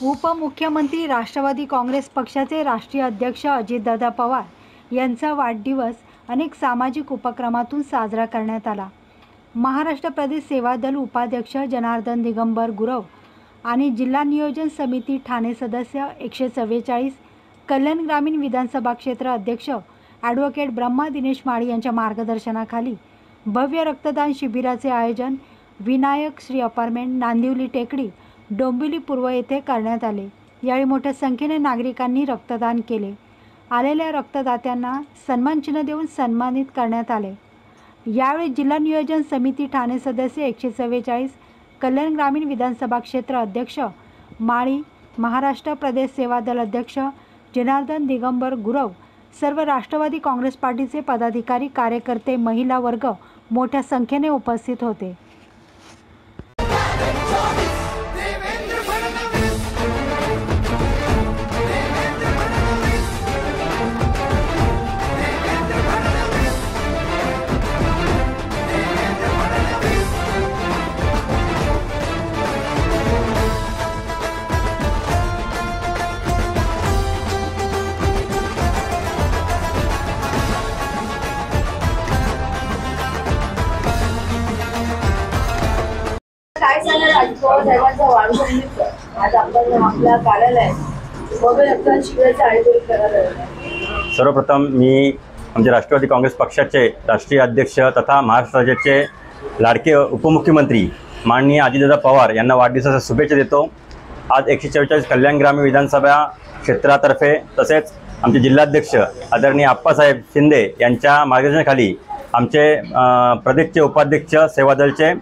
उपमुख्यमंत्री राष्ट्रवादी काँग्रेस पक्षाचे राष्ट्रीय अध्यक्ष अजितदादा पवार यांचा वाढदिवस अनेक सामाजिक उपक्रमातून साजरा करण्यात आला। महाराष्ट्र प्रदेश सेवा दल उपाध्यक्ष जनार्दन दिगंबर गुरव आणि जिल्हा नियोजन समिती ठाणे सदस्य 144 कल्याण ग्रामीण विधानसभा क्षेत्र अध्यक्ष ॲडव्होकेट ब्रह्मा दिनेश माळी यांच्या मार्गदर्शनाखाली भव्य रक्तदान शिबिराचे आयोजन विनायक श्री अपार्टमेंट नांदिवली टेकडी डोंबिवली पूर्व येथे करण्यात आले। यावेळी मोठ्या संख्येने नागरिकांनी रक्तदान केले। आलेल्या रक्तदात्यांना सन्मानचिन्ह देऊन सन्मानित करण्यात आले। यावेळी जिल्हा नियोजन समिती ठाणे सदस्य 144 कल्याण ग्रामीण विधानसभा क्षेत्र अध्यक्ष माळी, महाराष्ट्र प्रदेश सेवा दल अध्यक्ष जनार्दन दिगंबर गुरव, सर्व राष्ट्रवादी काँग्रेस पार्टीचे पदाधिकारी, कार्यकर्ते, महिला वर्ग मोठ्या संख्येने उपस्थित होते। काय सांगाल राजपवार साहेबांचा वाढदिवस आज आपण आपल्या कार्यालयात भव्य रक्तदान शिबिराचे आयोजन करत सर्वप्रथम मी आमचे राष्ट्रवादी काँग्रेस पक्षाचे राष्ट्रीय अध्यक्ष तथा महाराष्ट्र राज्याचे लाडके उपमुख्यमंत्री माननीय अजितदादा पवार यांना वाढदिवसाच्या शुभेच्छा देतो। आज 144 कल्याण ग्रामीण विधानसभा क्षेत्रातर्फे तसेच आमचे जिल्हाध्यक्ष आदरणीय आप्पासाहेब शिंदे यांच्या मार्गदर्शनाखाली आमचे प्रदेशचे उपाध्यक्ष सेवा दलचे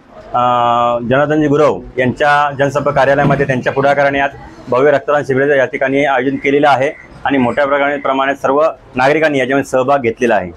जनार्दनजी गुरव यांच्या जनसंपर्क कार्यालयामध्ये त्यांच्या पुढाकाराने आज भव्य रक्तदान शिबिराचे या ठिकाणी आयोजन केलेलं आहे आणि मोठ्या प्रमाणात सर्व नागरिकांनी याच्यामध्ये सहभाग घेतलेला आहे।